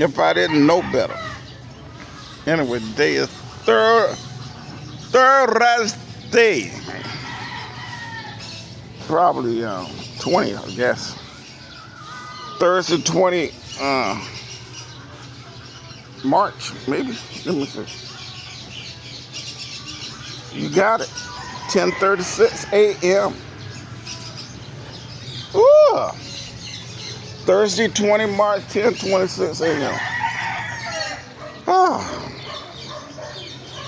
if I didn't know better. Anyway, today is Thursday. Probably 20, I guess. Thursday 20 March, maybe. Let me see. You got it. 10:36 a.m. Ooh. Thursday 20 March, 10:26 a.m. Ah.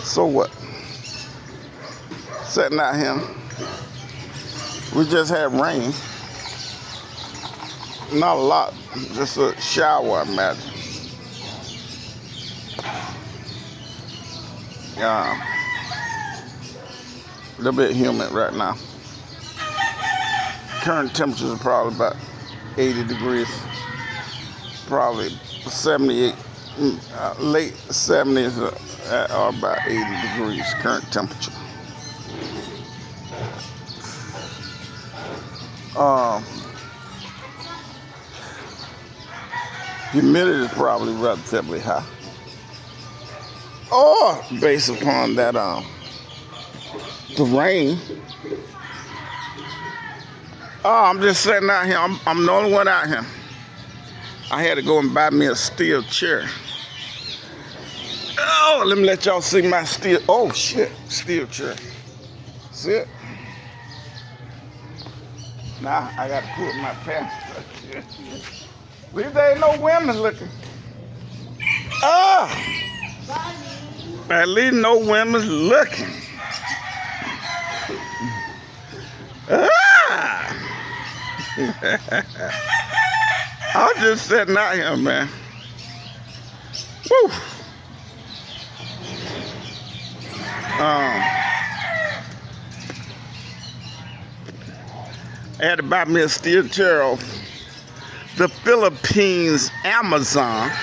So what? Sitting out here. We just had rain. Not a lot, just a shower, I imagine. A little bit humid right now. Current temperatures are probably about 80 degrees. Probably 78, late 70s or about 80 degrees current temperature. Humidity is probably relatively high. Or based upon that, the rain. Oh, I'm just sitting out here. I'm the only one out here. I had to go and buy me a steel chair. Oh, let me let y'all see my steel. Oh shit, steel chair. See it? Now I got to put my pants. At least there ain't no women looking. At least no women's looking. I'm just sitting out here, man. Woo. I had to buy me a steel chair off the Philippines Amazon. I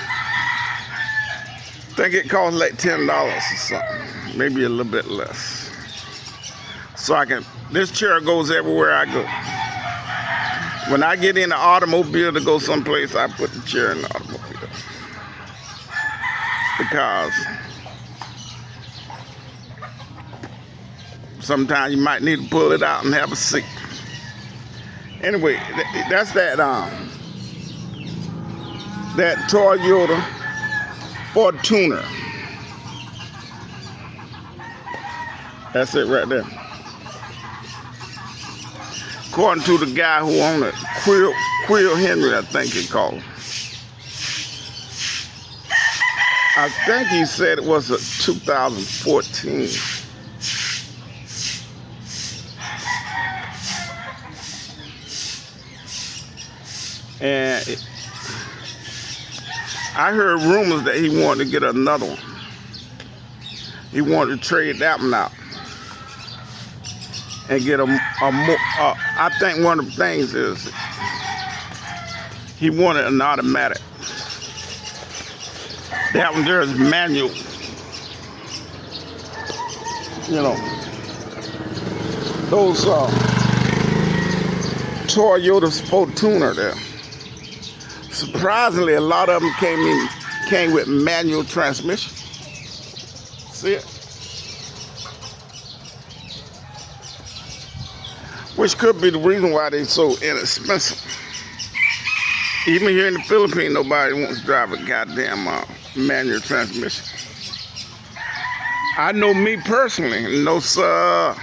think it costs like $10 or something, maybe a little bit less. So this chair goes everywhere I go. When I get in the automobile to go someplace, I put the chair in the automobile. Because sometimes you might need to pull it out and have a seat. Anyway, that's that Toyota Fortuner. That's it right there. According to the guy who owned it, Quill Henry, I think he called him. I think he said it was a 2014. And I heard rumors that he wanted to get another one. He wanted to trade that one out and get a more. I think one of the things is he wanted an automatic. That one there is manual. You know, those Toyota Fortuner there. Surprisingly, a lot of them came with manual transmission. See it? Which could be the reason why they're so inexpensive. Even here in the Philippines, nobody wants to drive a goddamn manual transmission. I know me personally, no sir.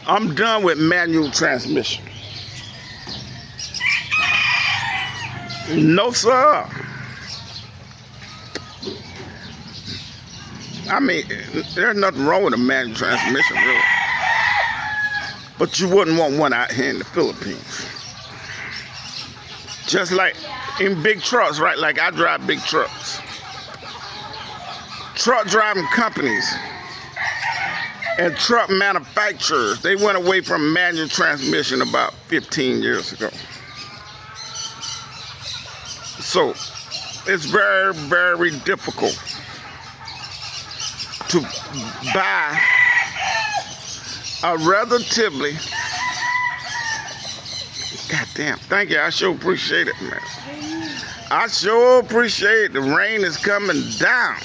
I'm done with manual transmission. No, sir. I mean, there's nothing wrong with a manual transmission, really. But you wouldn't want one out here in the Philippines. Just like in big trucks, right? Like I drive big trucks. Truck driving companies and truck manufacturers, they went away from manual transmission about 15 years ago. So it's very, very difficult to buy a relatively Damn, thank you. I sure appreciate it, man. I sure appreciate the rain is coming down.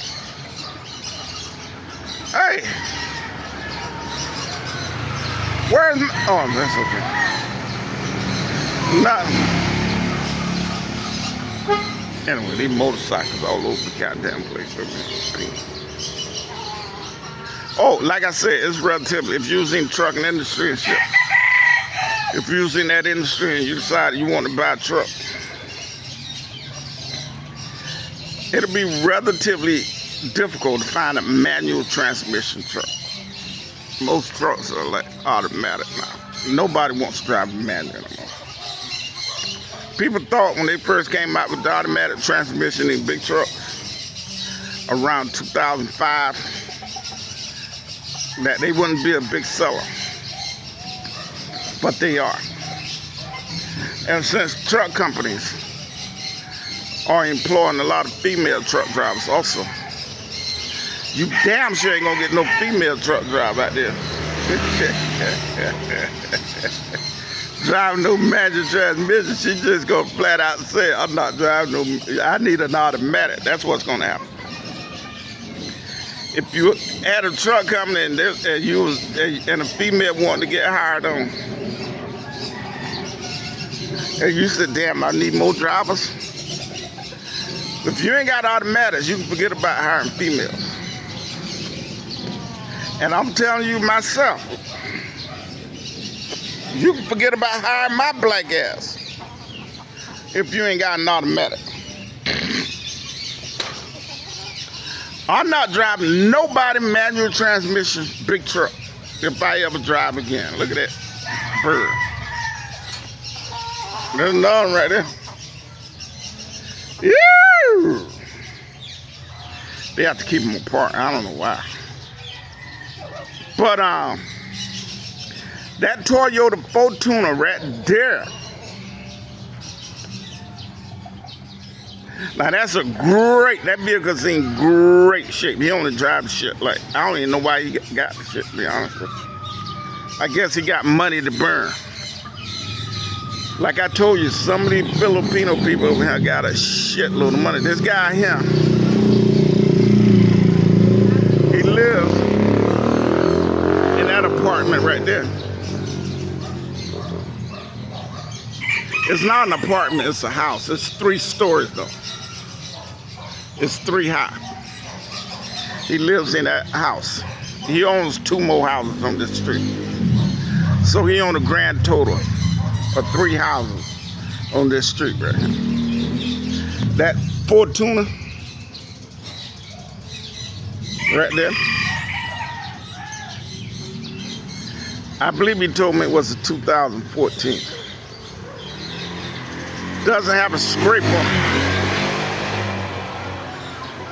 Hey. Where's my... Oh, that's okay. Nothing. Anyway, these motorcycles all over the goddamn place. Oh, like I said, it's relatively, if you're using the trucking industry and shit, if you're using that industry and you decide you want to buy a truck, it'll be relatively difficult to find a manual transmission truck. Most trucks are like automatic now. Nobody wants to drive a manual anymore. People thought when they first came out with the automatic transmission in big trucks around 2005 that they wouldn't be a big seller. But they are. And since truck companies are employing a lot of female truck drivers also, you damn sure ain't gonna get no female truck driver out there. Driving no manual transmission, she just gonna flat out say, I'm not driving no, I need an automatic. That's what's gonna happen. If you at a truck company and a female wanting to get hired on, and you said, damn, I need more drivers. If you ain't got automatics, you can forget about hiring females. And I'm telling you myself, you can forget about hiring my black ass if you ain't got an automatic. I'm not driving nobody manual transmission big truck if I ever drive again. Look at that bird. There's another one right there. Yeah. They have to keep them apart. I don't know why. But that Toyota Fortuner right there. Now that's that vehicle's in great shape. He only drives shit like, I don't even know why he got the shit, to be honest with you. I guess he got money to burn. Like I told you, some of these Filipino people over here got a shitload of money. This guy here, he lives in that apartment right there. It's not an apartment, it's a house. It's 3 stories though. It's 3 high. He lives in that house. He owns 2 more houses on this street. So he owns a grand total of 3 houses on this street right here. That Fortuner right there, I believe he told me it was a 2014. Doesn't have a scrape on it.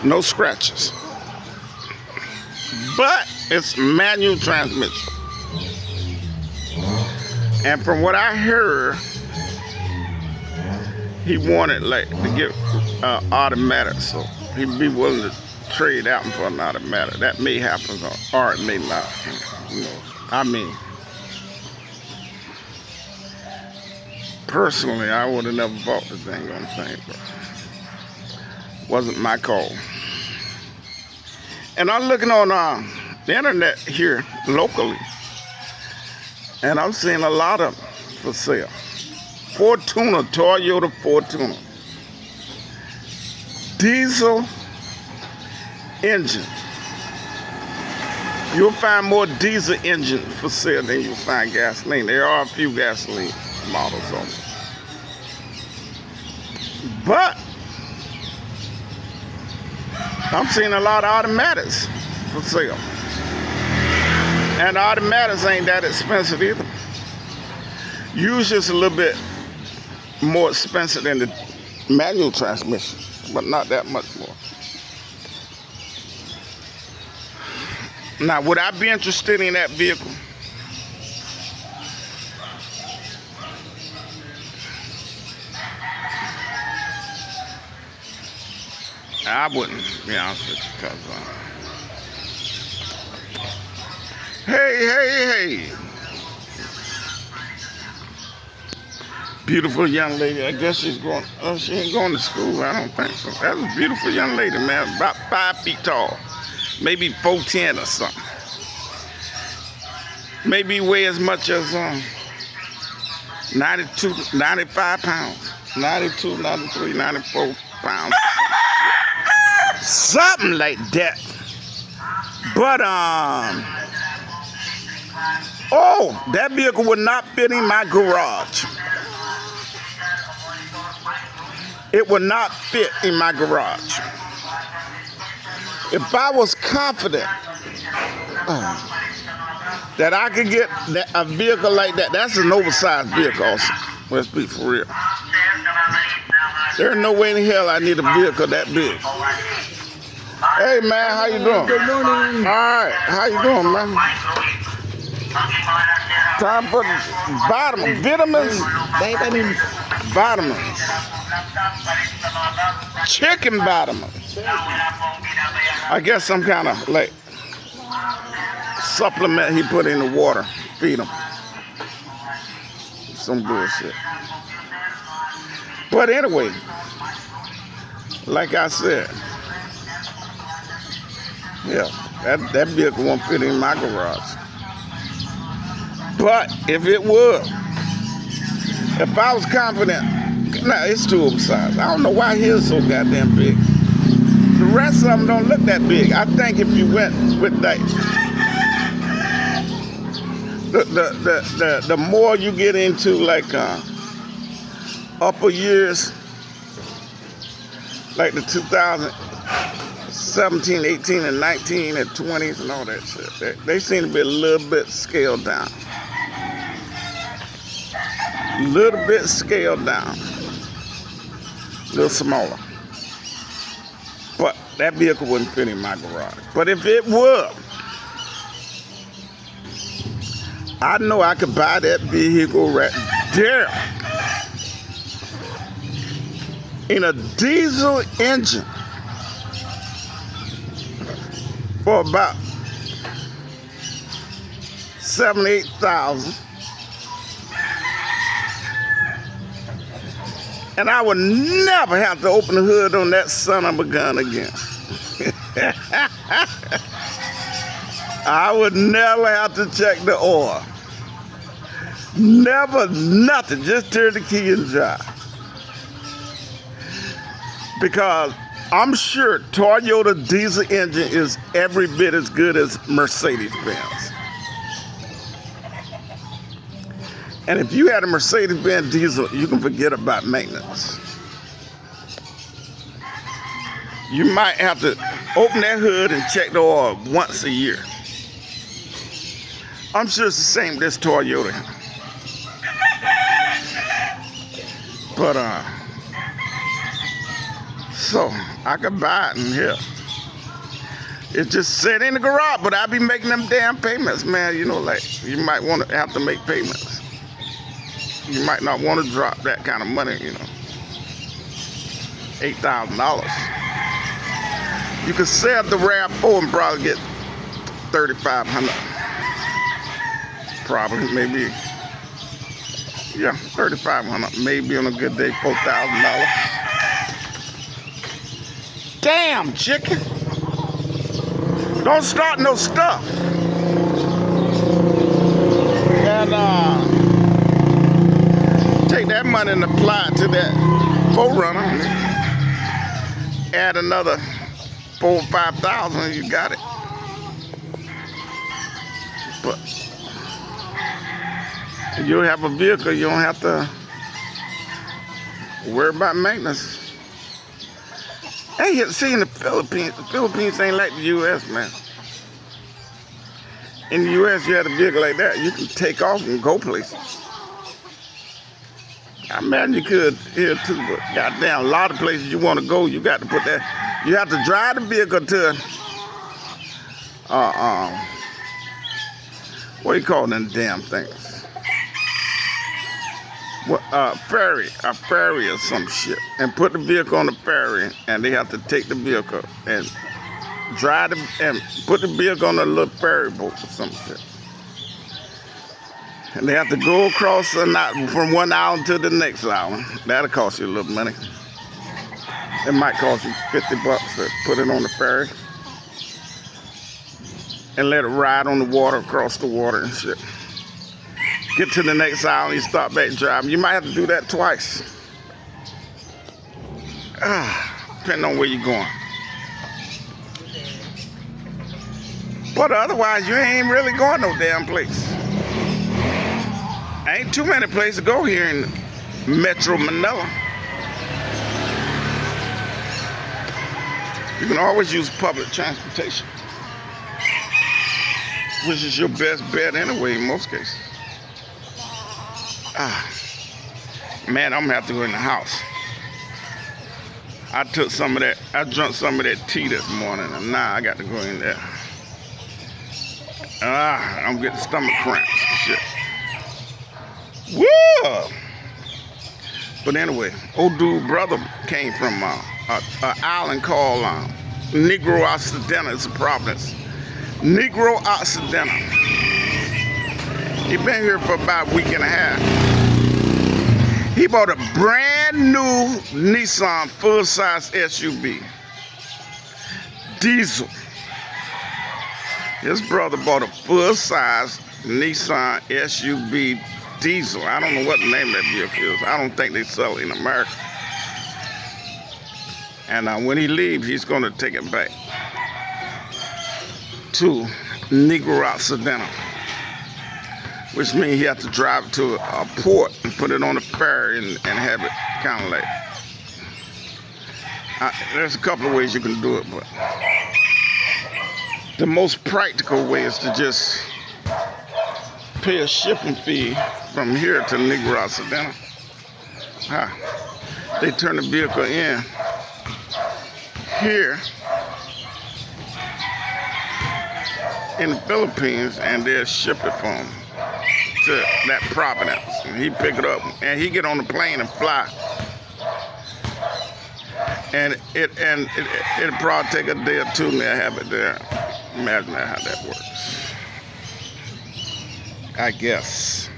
No scratches. But it's manual transmission. And from what I heard, he wanted like to get automatic, so he'd be willing to trade out for an automatic. That may happen, or it may not. You know, I mean, personally, I would have never bought the thing on the thing, but wasn't my call. And I'm looking on the internet here locally, and I'm seeing a lot of them for sale. Fortuner, Toyota Fortuner. Diesel engine. You'll find more diesel engine for sale than you'll find gasoline. There are a few gasoline models on it. But I'm seeing a lot of automatics for sale. And automatics ain't that expensive either. Usually it's a little bit more expensive than the manual transmission, but not that much more. Now, would I be interested in that vehicle? I wouldn't, to be honest with you, because hey. Beautiful young lady. I guess she's going. Oh, she ain't going to school. I don't think so. That's a beautiful young lady, man. About 5 feet tall, maybe 4'10" or something. Maybe weigh as much as 92, 95 pounds. 92, 93, 94 pounds. Something like that. But oh, that vehicle would not fit in my garage. It would not fit in my garage. If I was confident that I could get a vehicle like that, that's an oversized vehicle also. Let's be for real. There's no way in hell I need a vehicle that big. Hey man, how you doing? Good morning. All right, how you doing, man? Time for vitamins. Vitamins. Chicken vitamins. I guess some kind of like supplement he put in the water. Feed them. Some bullshit. But anyway, like I said, yeah, that vehicle won't fit in my garage. But if it would, if I was confident, nah, it's too oversized. I don't know why his so goddamn big. The rest of them don't look that big. I think if you went with like the more you get into like upper years, like the 2017, 18, and 19, and 20s and all that shit, they seem to be a little bit scaled down. Little bit scaled down. A little smaller. But that vehicle wouldn't fit in my garage. But if it would, I know I could buy that vehicle right there in a diesel engine for about $7,000 to $8,000. And I would never have to open the hood on that son of a gun again. I would never have to check the oil. Never, nothing. Just turn the key and drive. Because I'm sure Toyota diesel engine is every bit as good as Mercedes-Benz. And if you had a Mercedes-Benz diesel, you can forget about maintenance. You might have to open that hood and check the oil once a year. I'm sure it's the same with this Toyota. But so I could buy it in here. It just sat in the garage, but I be making them damn payments, man. You know, like you might want to have to make payments. You might not want to drop that kind of money, you know. $8,000. You could sell the RAV4 and probably get $3,500. Probably, maybe. Yeah, $3,500. Maybe on a good day, $4,000. Damn, chicken. Don't start no stuff. And take that money and apply it to that 4Runner. Add another $4,000 or $5,000, you got it. But you'll have a vehicle, you don't have to worry about maintenance. Hey, see, in the Philippines ain't like the U.S., man. In the U.S., you had a vehicle like that, you can take off and go places. I imagine you could here too, but goddamn, a lot of places you want to go, you got to put that. You have to drive the vehicle to what do you call them damn things? What a ferry or some shit, and put the vehicle on the ferry, and they have to take the vehicle and drive and put the vehicle on a little ferry boat or some shit. And they have to go across from one island to the next island. That'll cost you a little money. It might cost you $50 to put it on the ferry and let it ride on the water, across the water and shit. Get to the next island, you start back driving. You might have to do that twice. Depending on where you're going. But otherwise, you ain't really going no damn place. Ain't too many places to go here in Metro Manila. You can always use public transportation, which is your best bet anyway in most cases. Man, I'm gonna have to go in the house. I drank some of that tea this morning, and now I got to go in there. I'm getting stomach cramps and shit. Woo! But anyway, old dude brother came from an island called Negro Occidental. It's a province. Negro Occidental. He been here for about a week and a half. He bought a brand new Nissan full-size SUV. Diesel. His brother bought a full-size Nissan SUV diesel. I don't know what the name of that vehicle is. I don't think they sell it in America. And when he leaves, he's going to take it back to Negro Occidental, which means he has to drive it to a port and put it on a ferry and have it kind of like. There's a couple of ways you can do it, but the most practical way is to just pay a shipping fee from here to Negro Occidental. They turn the vehicle in here in the Philippines, and they'll ship it from to that province. And he pick it up, and he get on the plane and fly. And it'll probably take a day or two, and they'll have it there. Imagine how that works. I guess.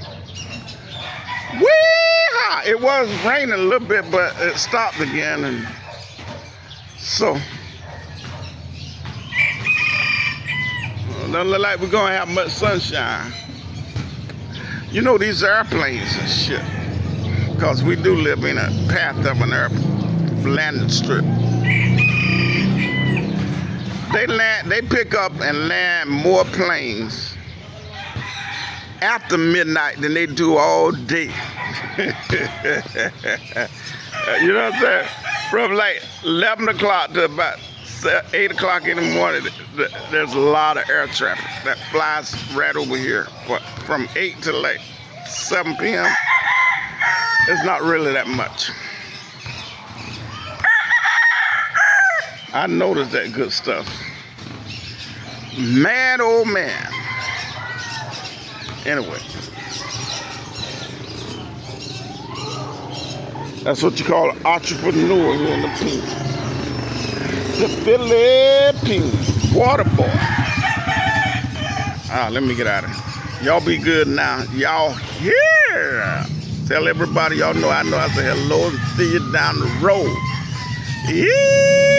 Wee-haw! It was raining a little bit, but it stopped again, and so doesn't look like we're gonna have much sunshine. You know, these airplanes and shit, because we do live in a path of an landing strip. They pick up and land more planes after midnight than they do all day. You know what I'm saying? From like 11 o'clock to about 8 o'clock in the morning, there's a lot of air traffic that flies right over here. But from 8 to like 7 p.m., it's not really that much. I noticed that good stuff. Man, oh man. Anyway, that's what you call an entrepreneur here in the Philippines. Water boy. Let me get out of here. Y'all be good now. Y'all here. Tell everybody y'all know I say hello and see you down the road. Yeah.